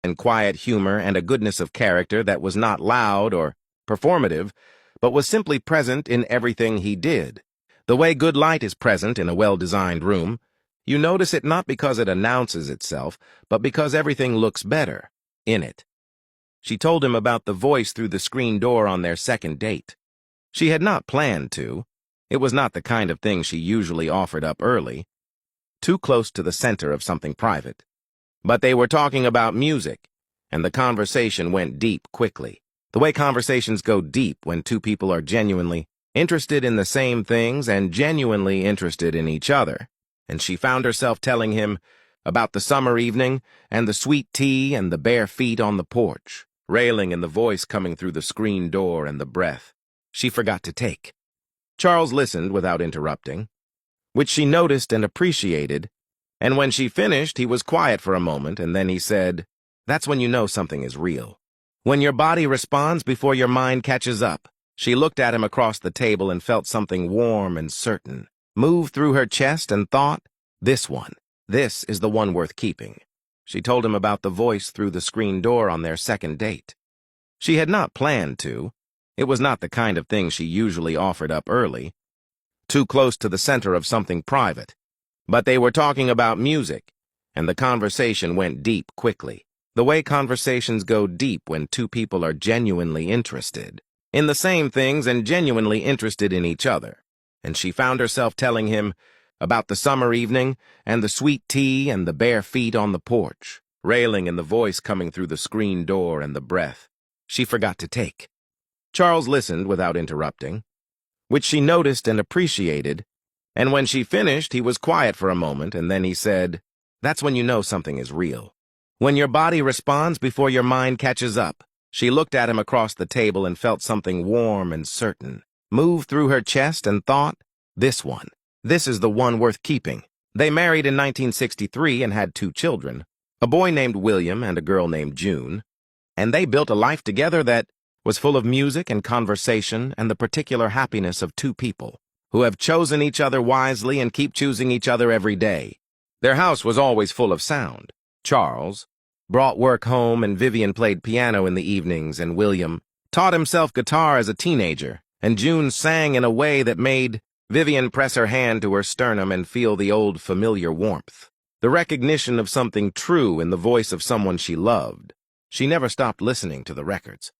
and quiet humor and a goodness of character that was not loud or performative, but was simply present in everything he did. The way good light is present in a well-designed room, you notice it not because it announces itself, but because everything looks better in it. She told him about the voice through the screen door on their second date. She had not planned to. It was not the kind of thing she usually offered up early, too close to the center of something private. But they were talking about music, and the conversation went deep quickly. The way conversations go deep when two people are genuinely interested in the same things and genuinely interested in each other. And she found herself telling him about the summer evening and the sweet tea and the bare feet on the porch, railing in the voice coming through the screen door and the breath she forgot to take. Charles listened without interrupting, which she noticed and appreciated, and when she finished, he was quiet for a moment, and then he said, "That's when you know something is real. When your body responds before your mind catches up." She looked at him across the table and felt something warm and certain move through her chest and thought, this is the one worth keeping. She told him about the voice through the screen door on their second date. She had not planned to. It was not the kind of thing she usually offered up early, too close to the center of something private. But they were talking about music, and the conversation went deep quickly. The way conversations go deep when two people are genuinely interested in the same things and genuinely interested in each other. And she found herself telling him about the summer evening and the sweet tea and the bare feet on the porch, railing in the voice coming through the screen door and the breath she forgot to take. Charles listened without interrupting, which she noticed and appreciated, and when she finished, he was quiet for a moment, and then he said, "That's when you know something is real. When your body responds before your mind catches up." She looked at him across the table and felt something warm and certain move through her chest and thought, this is the one worth keeping. They married in 1963 and had 2 children, a boy named William and a girl named June, and they built a life together that was full of music and conversation and the particular happiness of 2 people who have chosen each other wisely and keep choosing each other every day. Their house was always full of sound. Charles brought work home, and Vivian played piano in the evenings, and William taught himself guitar as a teenager, and June sang in a way that made Vivian press her hand to her sternum and feel the old familiar warmth, the recognition of something true in the voice of someone she loved. She never stopped listening to the records.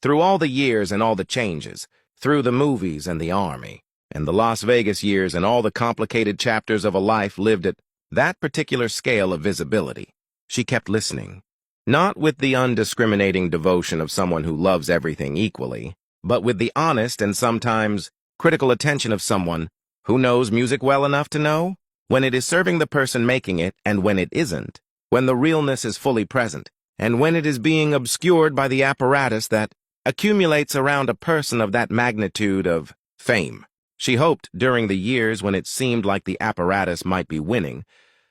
Through all the years and all the changes, through the movies and the army, and the Las Vegas years and all the complicated chapters of a life lived at that particular scale of visibility, she kept listening, not with the undiscriminating devotion of someone who loves everything equally, but with the honest and sometimes critical attention of someone who knows music well enough to know when it is serving the person making it and when it isn't, when the realness is fully present, and when it is being obscured by the apparatus that accumulates around a person of that magnitude of fame. She hoped, during the years when it seemed like the apparatus might be winning,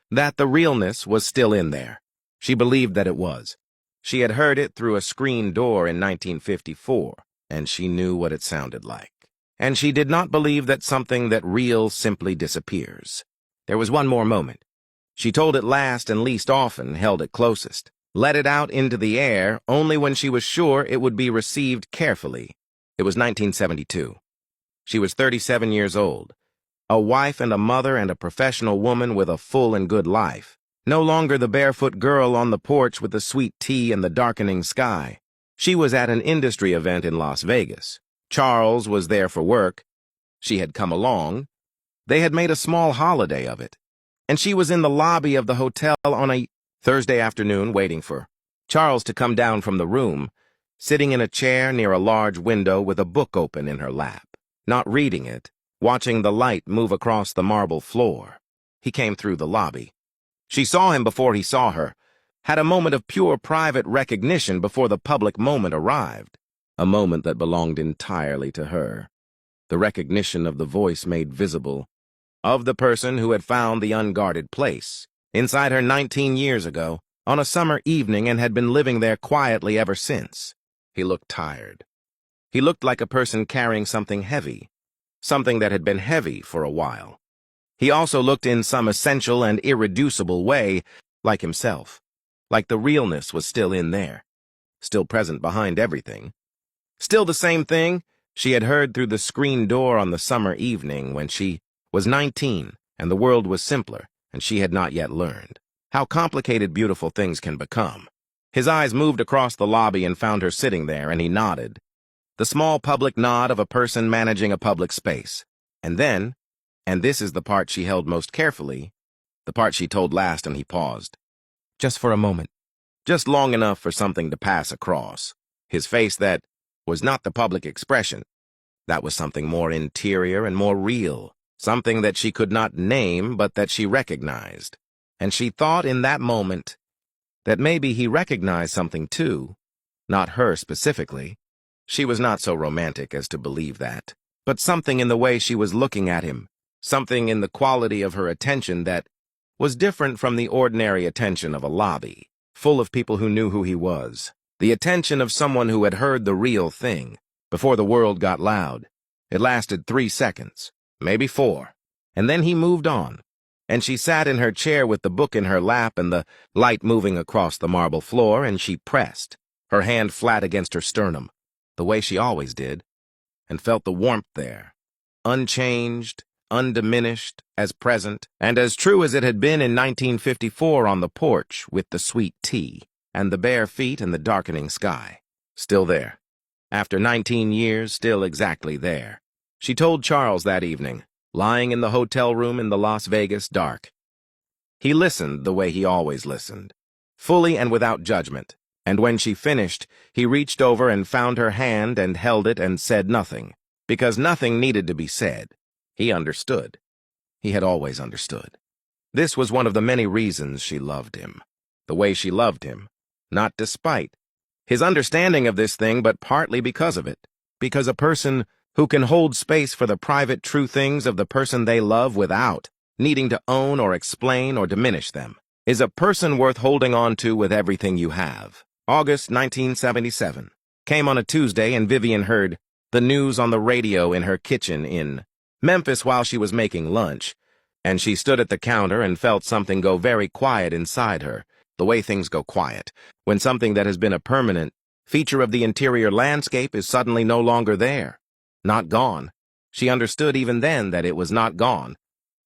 that the realness was still in there. She believed that it was. She had heard it through a screen door in 1954, and she knew what it sounded like. And she did not believe that something that real simply disappears. There was one more moment. She told it last and least often, held it closest, let it out into the air only when she was sure it would be received carefully. It was 1972. She was 37 years old, a wife and a mother and a professional woman with a full and good life. No longer the barefoot girl on the porch with the sweet tea and the darkening sky. She was at an industry event in Las Vegas. Charles was there for work. She had come along. They had made a small holiday of it. And she was in the lobby of the hotel on a Thursday afternoon waiting for Charles to come down from the room, sitting in a chair near a large window with a book open in her lap, not reading it, watching the light move across the marble floor. He came through the lobby. She saw him before he saw her, had a moment of pure private recognition before the public moment arrived, a moment that belonged entirely to her. The recognition of the voice made visible, of the person who had found the unguarded place, inside her 19 years ago, on a summer evening and had been living there quietly ever since. He looked tired. He looked like a person carrying something heavy, something that had been heavy for a while. He also looked in some essential and irreducible way like himself. like the realness was still in there, still present behind everything. Still the same thing she had heard through the screen door on the summer evening when she was 19 and the world was simpler and she had not yet learned how complicated beautiful things can become. His eyes moved across the lobby and found her sitting there, and he nodded. The small public nod of a person managing a public space. And then, and this is the part she held most carefully, the part she told last, and he paused. Just for a moment. Just long enough for something to pass across. His face that was not the public expression. That was something more interior and more real. Something that she could not name, but that she recognized. And she thought in that moment that maybe he recognized something too. Not her specifically. She was not so romantic as to believe that. But something in the way she was looking at him. Something in the quality of her attention that was different from the ordinary attention of a lobby, full of people who knew who he was. The attention of someone who had heard the real thing, before the world got loud. It lasted 3 seconds, maybe 4, and then he moved on, and she sat in her chair with the book in her lap and the light moving across the marble floor, and she pressed, her hand flat against her sternum, the way she always did, and felt the warmth there, unchanged, undiminished, as present, and as true as it had been in 1954 on the porch with the sweet tea, and the bare feet and the darkening sky. Still there. After 19 years, still exactly there. She told Charles that evening, lying in the hotel room in the Las Vegas dark. He listened the way he always listened, fully and without judgment, and when she finished, he reached over and found her hand and held it and said nothing, because nothing needed to be said. He understood. He had always understood. This was one of the many reasons she loved him. The way she loved him. Not despite his understanding of this thing, but partly because of it. Because a person who can hold space for the private true things of the person they love without needing to own or explain or diminish them is a person worth holding on to with everything you have. August 1977 came on a Tuesday, and Vivian heard the news on the radio in her kitchen in Memphis while she was making lunch, and she stood at the counter and felt something go very quiet inside her, the way things go quiet when something that has been a permanent feature of the interior landscape is suddenly no longer there. Not gone. She understood even then that it was not gone,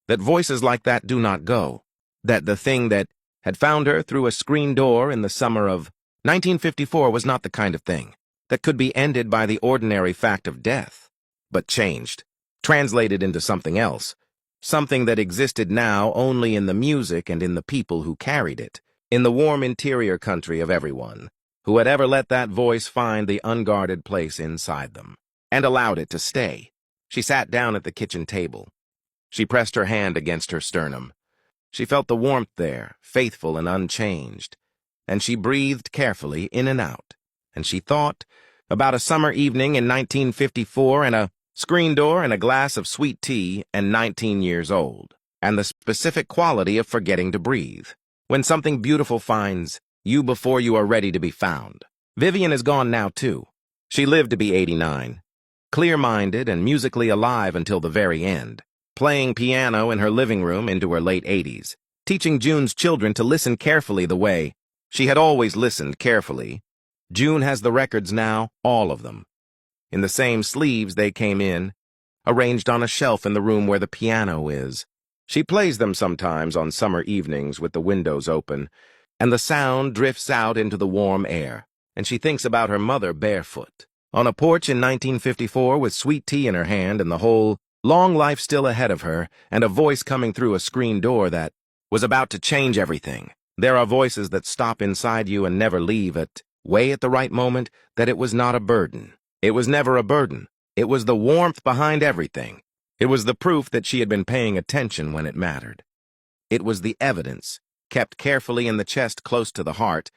that voices like that do not go, that the thing that had found her through a screen door in the summer of 1954 was not the kind of thing that could be ended by the ordinary fact of death, but changed, translated into something else, something that existed now only in the music and in the people who carried it, in the warm interior country of everyone who had ever let that voice find the unguarded place inside them, and allowed it to stay. She sat down at the kitchen table. She pressed her hand against her sternum. She felt the warmth there, faithful and unchanged, and she breathed carefully in and out, and she thought about a summer evening in 1954 and a screen door and a glass of sweet tea and 19 years old, and the specific quality of forgetting to breathe. When something beautiful finds you before you are ready to be found. Vivian is gone now, too. She lived to be 89, clear-minded and musically alive until the very end, playing piano in her living room into her late 80s, teaching June's children to listen carefully the way she had always listened carefully. June has the records now, all of them. In the same sleeves they came in, arranged on a shelf in the room where the piano is. She plays them sometimes on summer evenings with the windows open, and the sound drifts out into the warm air, and she thinks about her mother barefoot, on a porch in 1954 with sweet tea in her hand and the whole long life still ahead of her, and a voice coming through a screen door that was about to change everything. There are voices that stop inside you and never leave at the right moment, that it was not a burden. It was never a burden. It was the warmth behind everything. It was the proof that she had been paying attention when it mattered. It was the evidence, kept carefully in the chest close to the heart,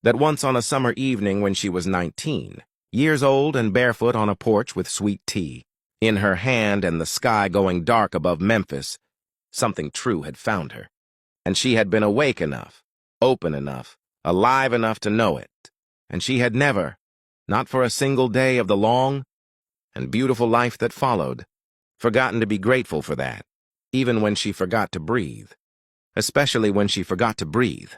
that once on a summer evening when she was 19, years old and barefoot on a porch with sweet tea in her hand and the sky going dark above Memphis, something true had found her. And she had been awake enough, open enough, alive enough to know it. And she had never, not for a single day of the long and beautiful life that followed, forgotten to be grateful for that, even when she forgot to breathe. Especially when she forgot to breathe.